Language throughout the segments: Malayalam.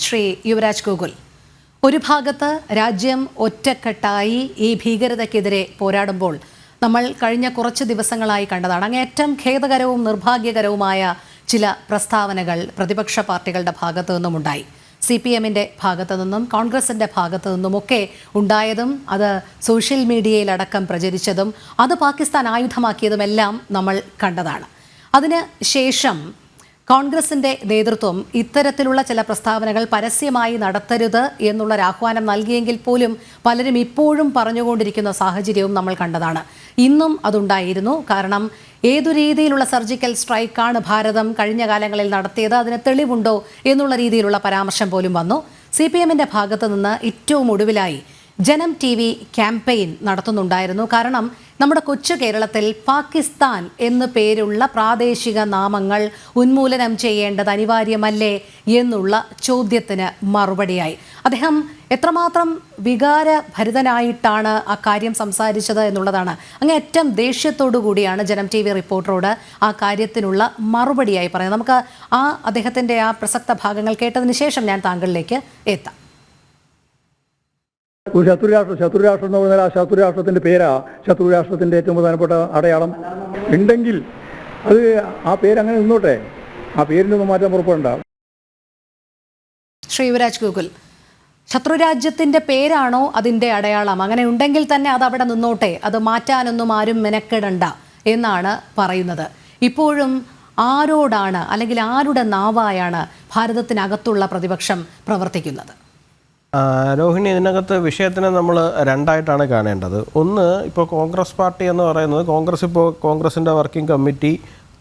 ശ്രീ യുവരാജ് ഗോകുൽ. ഒരു ഭാഗത്ത് രാജ്യം ഒറ്റക്കെട്ടായി ഈ ഭീകരതയ്ക്കെതിരെ പോരാടുമ്പോൾ നമ്മൾ കഴിഞ്ഞ കുറച്ച് ദിവസങ്ങളായി കണ്ടതാണ് അങ്ങേയറ്റം ഖേദകരവും നിർഭാഗ്യകരവുമായ ചില പ്രസ്താവനകൾ പ്രതിപക്ഷ പാർട്ടികളുടെ ഭാഗത്തു നിന്നുമുണ്ടായി. CPM-ന്റെ ഭാഗത്തു നിന്നും കോൺഗ്രസിൻ്റെ ഭാഗത്തു നിന്നുമൊക്കെ ഉണ്ടായതും അത് സോഷ്യൽ മീഡിയയിലടക്കം പ്രചരിച്ചതും അത് പാകിസ്ഥാൻ ആയുധമാക്കിയതുമെല്ലാം നമ്മൾ കണ്ടതാണ്. അതിന് ശേഷം കോൺഗ്രസിൻ്റെ നേതൃത്വം ഇത്തരത്തിലുള്ള ചില പ്രസ്താവനകൾ പരസ്യമായി നടത്തരുത് എന്നുള്ളൊരാഹ്വാനം നൽകിയെങ്കിൽ പോലും പലരും ഇപ്പോഴും പറഞ്ഞുകൊണ്ടിരിക്കുന്ന സാഹചര്യവും നമ്മൾ കണ്ടതാണ്. ഇന്നും അതുണ്ടായിരുന്നു. കാരണം ഏതു രീതിയിലുള്ള സർജിക്കൽ സ്ട്രൈക്കാണ് ഭാരതം കഴിഞ്ഞ കാലങ്ങളിൽ നടത്തിയത്, അതിന് തെളിവുണ്ടോ എന്നുള്ള രീതിയിലുള്ള പരാമർശം പോലും വന്നു. CPM-ന്റെ ഭാഗത്തു നിന്ന് ഏറ്റവും ഒടുവിലായി ജനം TV ക്യാമ്പയിൻ നടത്തുന്നുണ്ടായിരുന്നു. കാരണം നമ്മുടെ കൊച്ചു കേരളത്തിൽ പാകിസ്ഥാൻ എന്നു പേരുള്ള പ്രാദേശിക നാമങ്ങൾ ഉന്മൂലനം ചെയ്യേണ്ടത് അനിവാര്യമല്ലേ എന്നുള്ള ചോദ്യത്തിന് മറുപടിയായി അദ്ദേഹം എത്രമാത്രം വികാരഭരിതനായിട്ടാണ് ആ കാര്യം സംസാരിച്ചത് എന്നുള്ളതാണ്. അങ്ങേയറ്റം ദേഷ്യത്തോടു കൂടിയാണ് ജനം TV റിപ്പോർട്ടറോട് ആ കാര്യത്തിനുള്ള മറുപടിയായി പറയുന്നത്. നമുക്ക് അദ്ദേഹത്തിൻ്റെ ആ പ്രസക്ത ഭാഗങ്ങൾ കേട്ടതിന് ശേഷം ഞാൻ താങ്കളിലേക്ക് എത്താം. ഒരു ശത്രുരാഷ്ട്രം എന്ന് പറഞ്ഞാൽ ആ ശത്രുരാഷ്ട്രത്തിൻ്റെ പേരാ ശത്രുരാഷ്ട്രത്തിൻ്റെ ഏറ്റവും പ്രധാനപ്പെട്ട അടയാളം. ഉണ്ടെങ്കിൽ അത് ആ പേരങ്ങനെ നിന്നോട്ടെ, ആ പേരിനൊന്നും മാറ്റാൻ പുറപ്പെടണ്ട. ശ്രീ യുവരാജ് ഗോകുൽ, ശത്രുരാജ്യത്തിൻ്റെ പേരാണോ അതിൻ്റെ അടയാളം? അങ്ങനെ ഉണ്ടെങ്കിൽ തന്നെ അത് അവിടെ നിന്നോട്ടെ, അത് മാറ്റാനൊന്നും ആരും മെനക്കെടണ്ട എന്നാണ് പറയുന്നത്. ഇപ്പോഴും ആരോടാണ് അല്ലെങ്കിൽ ആരുടെ നാവായാണ് ഭാരതത്തിനകത്തുള്ള പ്രതിപക്ഷം പ്രവർത്തിക്കുന്നത്? രോഹിണി, ഇതിനകത്ത് വിഷയത്തിനെ നമ്മൾ രണ്ടായിട്ടാണ് കാണേണ്ടത്. ഒന്ന്, ഇപ്പോൾ കോൺഗ്രസ് പാർട്ടി എന്ന് പറയുന്നത് കോൺഗ്രസിൻ്റെ വർക്കിംഗ് കമ്മിറ്റി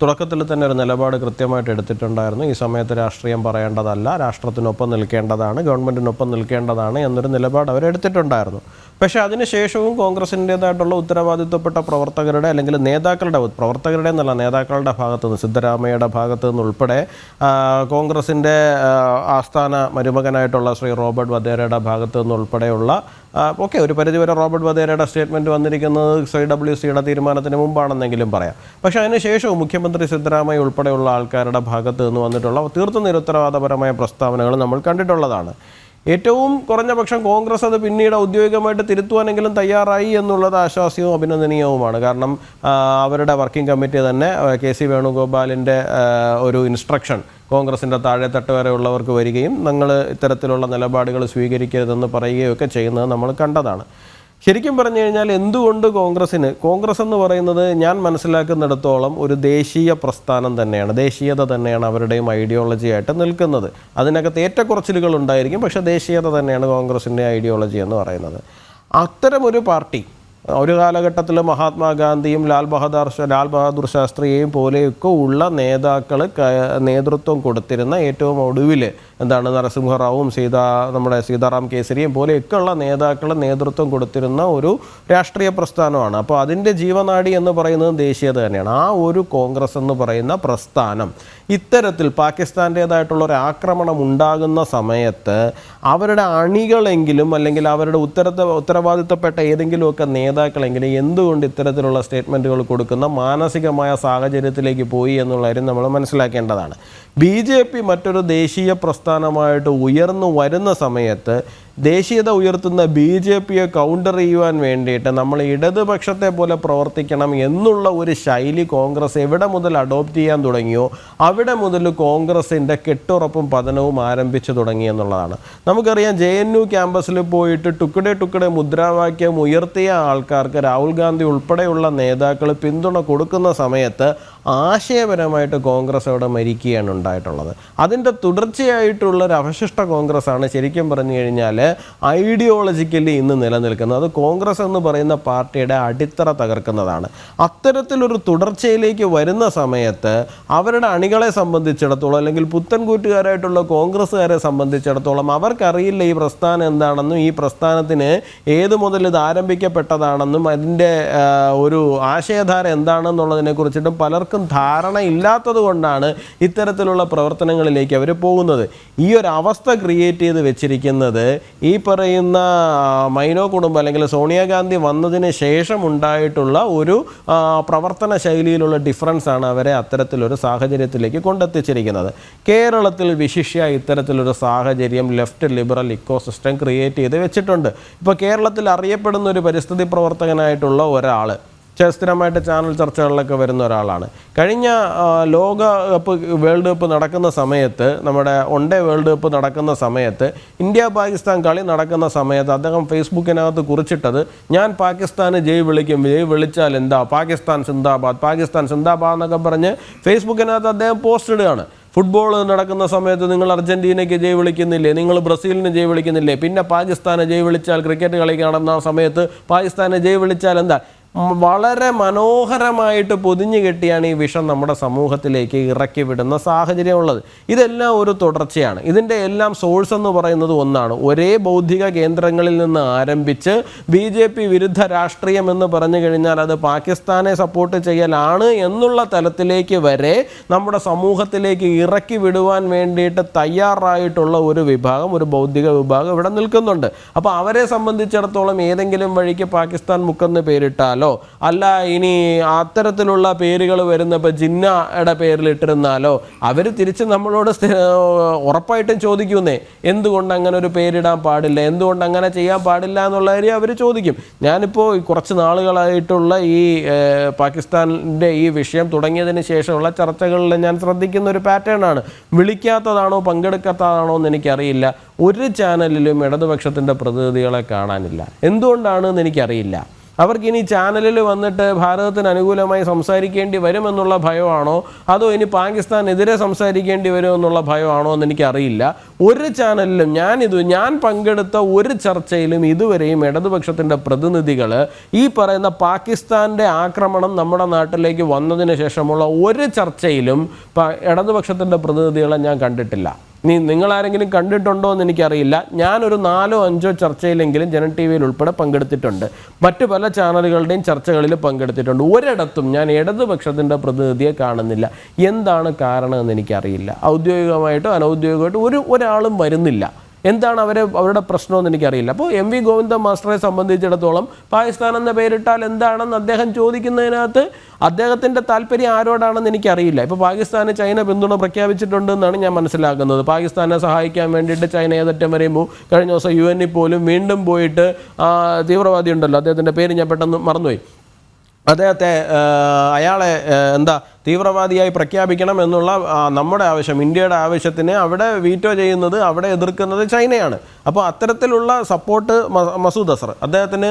തുടക്കത്തിൽ തന്നെ ഒരു നിലപാട് കൃത്യമായിട്ട് എടുത്തിട്ടുണ്ടായിരുന്നു. ഈ സമയത്ത് രാഷ്ട്രീയം പറയേണ്ടതല്ല, രാഷ്ട്രത്തിനൊപ്പം നിൽക്കേണ്ടതാണ്, ഗവൺമെൻറ്റിനൊപ്പം നിൽക്കേണ്ടതാണ് എന്നൊരു നിലപാട് അവരെടുത്തിട്ടുണ്ടായിരുന്നു. പക്ഷേ അതിനുശേഷവും കോൺഗ്രസിൻ്റേതായിട്ടുള്ള ഉത്തരവാദിത്വപ്പെട്ട പ്രവർത്തകരുടെ അല്ലെങ്കിൽ പ്രവർത്തകരുടെ എന്നല്ല നേതാക്കളുടെ ഭാഗത്തു നിന്ന്, സിദ്ധരാമയ്യയുടെ ഭാഗത്തു നിന്നുൾപ്പെടെ കോൺഗ്രസിൻ്റെ ആസ്ഥാന മരുമകനായിട്ടുള്ള ശ്രീ റോബർട്ട് വധേരയുടെ ഭാഗത്തു നിന്നുൾപ്പെടെയുള്ള ഒരു പരിധിവരെ റോബർട്ട് വധേരയുടെ സ്റ്റേറ്റ്മെൻറ്റ് വന്നിരിക്കുന്നത് CWCയുടെ തീരുമാനത്തിന് മുമ്പാണെന്നെങ്കിലും പറയാം. പക്ഷേ അതിനുശേഷവും മുഖ്യമന്ത്രി സിദ്ധരാമയ്യ ഉൾപ്പെടെയുള്ള ആൾക്കാരുടെ ഭാഗത്ത് നിന്ന് വന്നിട്ടുള്ള തീർത്തും നിരുത്തരവാദപരമായ പ്രസ്താവനകൾ നമ്മൾ കണ്ടിട്ടുള്ളതാണ്. ഏറ്റവും കുറഞ്ഞ പക്ഷം കോൺഗ്രസ് അത് പിന്നീട് ഔദ്യോഗികമായിട്ട് തിരുത്തുവാനെങ്കിലും തയ്യാറായി എന്നുള്ളത് ആശ്വാസ്യവും അഭിനന്ദനീയവുമാണ്. കാരണം അവരുടെ വർക്കിംഗ് കമ്മിറ്റി തന്നെ KC വേണുഗോപാലിൻ്റെ ഒരു ഇൻസ്ട്രക്ഷൻ കോൺഗ്രസിൻ്റെ താഴെത്തട്ട് വരെയുള്ളവർക്ക് വരികയും നിങ്ങൾ ഇത്തരത്തിലുള്ള നിലപാടുകൾ സ്വീകരിക്കരുതെന്ന് പറയുകയൊക്കെ ചെയ്യുന്നത് നമ്മൾ കണ്ടതാണ്. ശരിക്കും പറഞ്ഞു കഴിഞ്ഞാൽ എന്തുകൊണ്ട് കോൺഗ്രസ് എന്ന് പറയുന്നത് ഞാൻ മനസ്സിലാക്കുന്നിടത്തോളം ഒരു ദേശീയ പ്രസ്ഥാനം തന്നെയാണ്, ദേശീയത തന്നെയാണ് അവരുടെയും ഐഡിയോളജി ആയിട്ട് നിൽക്കുന്നത്. അതിനകത്ത് ഏറ്റക്കുറച്ചിലുകൾ ഉണ്ടായിരിക്കും, പക്ഷേ ദേശീയത തന്നെയാണ് കോൺഗ്രസിൻ്റെ ഐഡിയോളജി എന്ന് പറയുന്നത്. അത്തരമൊരു പാർട്ടി ഒരു കാലഘട്ടത്തിൽ മഹാത്മാഗാന്ധിയും ലാൽ ബഹാദൂർ ശാസ്ത്രിയെയും പോലെയൊക്കെ ഉള്ള നേതാക്കൾ നേതൃത്വം കൊടുത്തിരുന്ന, ഏറ്റവും ഒടുവിൽ നരസിംഹറാവും നമ്മുടെ സീതാറാം കേസരിയും പോലെയൊക്കെ ഉള്ള നേതാക്കൾ നേതൃത്വം കൊടുത്തിരുന്ന ഒരു രാഷ്ട്രീയ പ്രസ്ഥാനമാണ്. അപ്പോൾ അതിൻ്റെ ജീവനാഡി എന്ന് പറയുന്നത് ദേശീയത തന്നെയാണ്. ആ ഒരു കോൺഗ്രസ് എന്ന് പറയുന്ന പ്രസ്ഥാനം ഇത്തരത്തിൽ പാകിസ്ഥാൻ്റേതായിട്ടുള്ള ഒരു ആക്രമണം ഉണ്ടാകുന്ന സമയത്ത് അവരുടെ അണികളെങ്കിലും അല്ലെങ്കിൽ അവരുടെ ഉത്തരവാദിത്തപ്പെട്ട ഏതെങ്കിലുമൊക്കെ നേതാക്കളെങ്കിലും എന്തുകൊണ്ട് ഇത്തരത്തിലുള്ള സ്റ്റേറ്റ്മെൻറ്റുകൾ കൊടുക്കുന്ന മാനസികമായ സാഹചര്യത്തിലേക്ക് പോയി എന്നുള്ള കാര്യം നമ്മൾ മനസ്സിലാക്കേണ്ടതാണ്. BJP മറ്റൊരു ദേശീയ പ്രസ്ഥാനമായിട്ട് ഉയർന്നു വരുന്ന സമയത്ത് ദേശീയത ഉയർത്തുന്ന BJPയെ കൗണ്ടർ ചെയ്യുവാൻ വേണ്ടിയിട്ട് നമ്മൾ ഇടതുപക്ഷത്തെ പോലെ പ്രവർത്തിക്കണം എന്നുള്ള ഒരു ശൈലി കോൺഗ്രസ് എവിടെ മുതൽ അഡോപ്റ്റ് ചെയ്യാൻ തുടങ്ങിയോ അവിടെ മുതൽ കോൺഗ്രസിൻ്റെ കെട്ടുറപ്പും പതനവും ആരംഭിച്ചു തുടങ്ങി എന്നുള്ളതാണ്. നമുക്കറിയാം, JNU ക്യാമ്പസിൽ പോയിട്ട് ടുക്കടെ മുദ്രാവാക്യം ഉയർത്തിയ ആൾക്കാർക്ക് രാഹുൽ ഗാന്ധി ഉൾപ്പെടെയുള്ള നേതാക്കൾ പിന്തുണ കൊടുക്കുന്ന സമയത്ത് ആശയപരമായിട്ട് കോൺഗ്രസ് അവിടെ മരിക്കുകയാണ് ഉണ്ടായിട്ടുള്ളത്. അതിൻ്റെ തുടർച്ചയായിട്ടുള്ളൊരു അവശിഷ്ട കോൺഗ്രസ്സാണ് ശരിക്കും പറഞ്ഞു കഴിഞ്ഞാൽ ഐഡിയോളജിക്കലി ഇന്ന് നിലനിൽക്കുന്നത്. അത് കോൺഗ്രസ് എന്ന് പറയുന്ന പാർട്ടിയുടെ അടിത്തറ തകർക്കുന്നതാണ്. അത്തരത്തിലൊരു തുടർച്ചയിലേക്ക് വരുന്ന സമയത്ത് അവരുടെ അണികളെ സംബന്ധിച്ചിടത്തോളം അല്ലെങ്കിൽ പുത്തൻകൂറ്റുകാരായിട്ടുള്ള കോൺഗ്രസ്സുകാരെ സംബന്ധിച്ചിടത്തോളം അവർക്കറിയില്ല ഈ പ്രസ്ഥാനം എന്താണെന്നും ഈ പ്രസ്ഥാനത്തിന് ഏത് മുതൽ ഇത് ആരംഭിക്കപ്പെട്ടതാണെന്നും അതിൻ്റെ ഒരു ആശയധാര എന്താണെന്നുള്ളതിനെ കുറിച്ചിട്ടും പലർക്കും ധാരണ ഇല്ലാത്തത് കൊണ്ടാണ് ഇത്തരത്തിലുള്ള പ്രവർത്തനങ്ങളിലേക്ക് അവർ പോകുന്നത്. ഈ ഒരു അവസ്ഥ ക്രിയേറ്റ് ചെയ്ത് വെച്ചിരിക്കുന്നത് ഈ പറയുന്ന മൈനോ കുടുംബം അല്ലെങ്കിൽ സോണിയാഗാന്ധി വന്നതിന് ശേഷം ഉണ്ടായിട്ടുള്ള ഒരു പ്രവർത്തന ശൈലിയിലുള്ള ഡിഫറൻസ് ആണ് അവരെ അത്തരത്തിലൊരു സാഹചര്യത്തിലേക്ക് കൊണ്ടെത്തിച്ചിരിക്കുന്നത്. കേരളത്തിൽ വിശിഷ്യ ഇത്തരത്തിലൊരു സാഹചര്യം ലെഫ്റ്റ് ലിബറൽ ഇക്കോസിസ്റ്റം ക്രിയേറ്റ് ചെയ്ത് വെച്ചിട്ടുണ്ട്. ഇപ്പോൾ കേരളത്തിൽ അറിയപ്പെടുന്ന ഒരു പരിസ്ഥിതി പ്രവർത്തകനായിട്ടുള്ള ഒരാൾ, സ്ഥിരമായിട്ട് ചാനൽ ചർച്ചകളിലൊക്കെ വരുന്ന ഒരാളാണ്. കഴിഞ്ഞ വേൾഡ് കപ്പ് നടക്കുന്ന സമയത്ത്, നമ്മുടെ വൺഡേ വേൾഡ് കപ്പ് നടക്കുന്ന സമയത്ത്, ഇന്ത്യ പാകിസ്ഥാൻ കളി നടക്കുന്ന സമയത്ത് അദ്ദേഹം ഫേസ്ബുക്കിനകത്ത് കുറിച്ചിട്ടത്, ഞാൻ പാകിസ്ഥാന് ജയ് വിളിക്കും, ജയ് വിളിച്ചാൽ എന്താ, പാകിസ്ഥാൻ സിന്ദാബാദ്, പാകിസ്ഥാൻ സിന്ദാബാദ് എന്നൊക്കെ പറഞ്ഞ് ഫേസ്ബുക്കിനകത്ത് അദ്ദേഹം പോസ്റ്റ് ഇടുകയാണ്. ഫുട്ബോൾ നടക്കുന്ന സമയത്ത് നിങ്ങൾ അർജൻറ്റീനയ്ക്ക് ജയ് വിളിക്കുന്നില്ലേ, നിങ്ങൾ ബ്രസീലിന് ജയ് വിളിക്കുന്നില്ലേ, പിന്നെ പാകിസ്ഥാനെ ജയ് വിളിച്ചാൽ, ക്രിക്കറ്റ് കളി നടന്ന സമയത്ത് പാകിസ്ഥാനെ ജയ് വിളിച്ചാൽ എന്താ? വളരെ മനോഹരമായിട്ട് പൊതിഞ്ഞു കെട്ടിയാണ് ഈ വിഷം നമ്മുടെ സമൂഹത്തിലേക്ക് ഇറക്കി വിടുന്ന സാഹചര്യമുള്ളത്. ഇതെല്ലാം ഒരു തുടർച്ചയാണ്. ഇതിൻ്റെ എല്ലാം സോഴ്സ് എന്ന് പറയുന്നത് ഒന്നാണ്. ഒരേ ബൗദ്ധിക കേന്ദ്രങ്ങളിൽ നിന്ന് ആരംഭിച്ച് BJP വിരുദ്ധ രാഷ്ട്രീയം എന്ന് പറഞ്ഞു കഴിഞ്ഞാൽ അത് പാകിസ്ഥാനെ സപ്പോർട്ട് ചെയ്യലാണ് എന്നുള്ള തലത്തിലേക്ക് വരെ നമ്മുടെ സമൂഹത്തിലേക്ക് ഇറക്കി വിടുവാൻ വേണ്ടിയിട്ട് തയ്യാറായിട്ടുള്ള ഒരു വിഭാഗം, ഒരു ബൗദ്ധിക വിഭാഗം ഇവിടെ നിൽക്കുന്നുണ്ട്. അപ്പോൾ അവരെ സംബന്ധിച്ചിടത്തോളം ഏതെങ്കിലും വഴിക്ക് പാകിസ്ഥാൻ മുക്കെന്ന് പേരിട്ടാലോ, അല്ല ഇനി അത്തരത്തിലുള്ള പേരുകൾ വരുന്നപ്പോൾ ജിന്നയുടെ പേരിലിട്ടിരുന്നാലോ, അവർ തിരിച്ച് നമ്മളോട് ഉറപ്പായിട്ടും ചോദിക്കുന്നേ, എന്തുകൊണ്ട് അങ്ങനെ ഒരു പേരിടാൻ പാടില്ല, എന്തുകൊണ്ട് അങ്ങനെ ചെയ്യാൻ പാടില്ല എന്നുള്ള കാര്യം അവർ ചോദിക്കും. ഞാനിപ്പോൾ കുറച്ച് നാളുകളായിട്ടുള്ള ഈ പാകിസ്ഥാനിൻ്റെ ഈ വിഷയം തുടങ്ങിയതിന് ശേഷമുള്ള ചർച്ചകളിൽ ഞാൻ ശ്രദ്ധിക്കുന്ന ഒരു പാറ്റേൺ ആണ്. വിളിക്കാത്തതാണോ പങ്കെടുക്കാത്തതാണോ എന്ന് എനിക്കറിയില്ല. ഒരു ചാനലിലും ഇടതുപക്ഷത്തിൻ്റെ പ്രതിനിധികളെ കാണാനില്ല. എന്തുകൊണ്ടാണെന്ന് എനിക്കറിയില്ല. അവർക്കിനി ചാനലിൽ വന്നിട്ട് ഭാരതത്തിന് അനുകൂലമായി സംസാരിക്കേണ്ടി വരുമെന്നുള്ള ഭയമാണോ, അതോ ഇനി പാകിസ്ഥാനെതിരെ സംസാരിക്കേണ്ടി വരുമെന്നുള്ള ഭയമാണോ എന്ന് എനിക്കറിയില്ല. ഒരു ചാനലിലും ഞാൻ പങ്കെടുത്ത ഒരു ചർച്ചയിലും ഇതുവരെയും ഇടതുപക്ഷത്തിൻ്റെ പ്രതിനിധികൾ ഈ പറയുന്ന പാകിസ്ഥാൻ്റെ ആക്രമണം നമ്മുടെ നാട്ടിലേക്ക് വന്നതിന് ശേഷമുള്ള ഒരു ചർച്ചയിലും ഇടതുപക്ഷത്തിൻ്റെ പ്രതിനിധികളെ ഞാൻ കണ്ടിട്ടില്ല. നിങ്ങളാരെങ്കിലും കണ്ടിട്ടുണ്ടോ എന്ന് എനിക്കറിയില്ല. ഞാനൊരു 4-5 ചർച്ചയിലെങ്കിലും ജനം TV ഉൾപ്പെടെ പങ്കെടുത്തിട്ടുണ്ട്. മറ്റു പല ചാനലുകളുടെയും ചർച്ചകളിൽ പങ്കെടുത്തിട്ടുണ്ട്. ഒരിടത്തും ഞാൻ ഇടതുപക്ഷത്തിൻ്റെ പ്രതിനിധിയെ കാണുന്നില്ല. എന്താണ് കാരണം എന്ന് എനിക്കറിയില്ല. ഔദ്യോഗികമായിട്ടോ അനൗദ്യോഗികമായിട്ടോ ഒരാളും വരുന്നില്ല. എന്താണ് അവരുടെ പ്രശ്നമെന്ന് എനിക്കറിയില്ല. അപ്പോൾ MV ഗോവിന്ദൻ മാസ്റ്ററെ സംബന്ധിച്ചിടത്തോളം പാകിസ്ഥാൻ എന്ന പേരിട്ടാൽ എന്താണെന്ന് അദ്ദേഹം ചോദിക്കുന്നതിനകത്ത് അദ്ദേഹത്തിൻ്റെ താല്പര്യം ആരോടാണെന്ന് എനിക്കറിയില്ല. ഇപ്പോൾ പാകിസ്ഥാന് ചൈന പിന്തുണ പ്രഖ്യാപിച്ചിട്ടുണ്ടെന്നാണ് ഞാൻ മനസ്സിലാക്കുന്നത്. പാകിസ്ഥാനെ സഹായിക്കാൻ വേണ്ടിയിട്ട് ചൈന ഏതറ്റം വരെയും പോകും. കഴിഞ്ഞ ദിവസം UN പോലും വീണ്ടും പോയിട്ട് തീവ്രവാദി ഉണ്ടല്ലോ, അദ്ദേഹത്തിൻ്റെ പേര് ഞാൻ പെട്ടെന്ന് മറന്നുപോയി, അയാളെ തീവ്രവാദിയായി പ്രഖ്യാപിക്കണം എന്നുള്ള നമ്മുടെ ആവശ്യം, ഇന്ത്യയുടെ ആവശ്യത്തിന് അവിടെ വീറ്റോ ചെയ്യുന്നത്, അവിടെ എതിർക്കുന്നത് ചൈനയാണ്. അപ്പോൾ അത്തരത്തിലുള്ള സപ്പോർട്ട് മസൂദ് അസർ അദ്ദേഹത്തിന്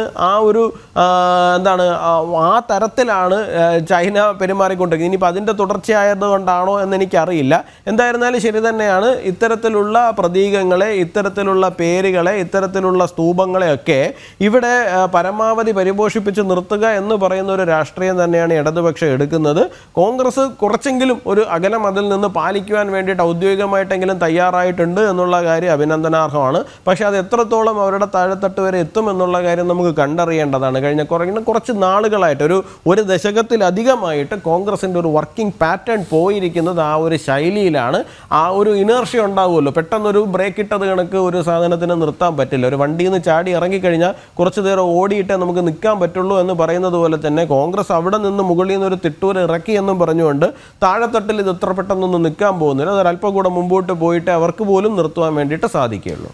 ആ തരത്തിലാണ് ചൈന പെരുമാറിക്കൊണ്ടിരിക്കുന്നത്. ഇനിയിപ്പോൾ അതിൻ്റെ തുടർച്ചയായതുകൊണ്ടാണോ എന്നെനിക്കറിയില്ല. എന്തായിരുന്നാലും ശരി തന്നെയാണ്, ഇത്തരത്തിലുള്ള പ്രതീകങ്ങളെ, ഇത്തരത്തിലുള്ള പേരുകളെ, ഇത്തരത്തിലുള്ള സ്തൂപങ്ങളെയൊക്കെ ഇവിടെ പരമാവധി പരിപോഷിപ്പിച്ച് നിർത്തുക എന്ന് പറയുന്ന ഒരു രാഷ്ട്രീയം തന്നെയാണ് ഇടതുപക്ഷം എടുക്കുന്നത്. കോൺഗ്രസ് കുറച്ചെങ്കിലും ഒരു അകലം അതിൽ നിന്ന് പാലിക്കുവാൻ വേണ്ടിയിട്ട് ഔദ്യോഗികമായിട്ടെങ്കിലും തയ്യാറായിട്ടുണ്ട് എന്നുള്ള കാര്യം അഭിനന്ദനാർഹമാണ്. പക്ഷേ അത് എത്രത്തോളം അവരുടെ താഴെത്തട്ട് വരെ എത്തുമെന്നുള്ള കാര്യം നമുക്ക് കണ്ടറിയേണ്ടതാണ്. കഴിഞ്ഞ കുറച്ച് നാളുകളായിട്ട് ഒരു ദശകത്തിലധികമായിട്ട് കോൺഗ്രസിൻ്റെ ഒരു വർക്കിംഗ് പാറ്റേൺ പോയിരിക്കുന്നത് ആ ഒരു ശൈലിയിലാണ്. ആ ഒരു ഇനേർഷ്യ ഉണ്ടാവുമല്ലോ, പെട്ടെന്നൊരു ബ്രേക്ക് ഇട്ടത് കണക്ക് ഒരു സാധനത്തിന് നിർത്താൻ പറ്റില്ല. ഒരു വണ്ടിയിൽ നിന്ന് ചാടി ഇറങ്ങിക്കഴിഞ്ഞാൽ കുറച്ച് നേരം ഓടിയിട്ടേ നമുക്ക് നിൽക്കാൻ പറ്റുള്ളൂ എന്ന് പറയുന്നത് പോലെ തന്നെ കോൺഗ്രസ് അവിടെ നിന്ന് മുകളിൽ നിന്ന് ഒരു തിട്ടൂർ ഇറക്കി എന്നും പറഞ്ഞുകൊണ്ട് താഴെത്തട്ടിൽ ഇത് ഇത്ര പെട്ടെന്നൊന്നും നിൽക്കാൻ പോകുന്നില്ല. അതൊരല്പം കൂടെ മുമ്പോട്ട് പോയിട്ട് അവർക്ക് പോലും നിർത്തുവാൻ വേണ്ടിയിട്ട് സാധിക്കുകയുള്ളൂ.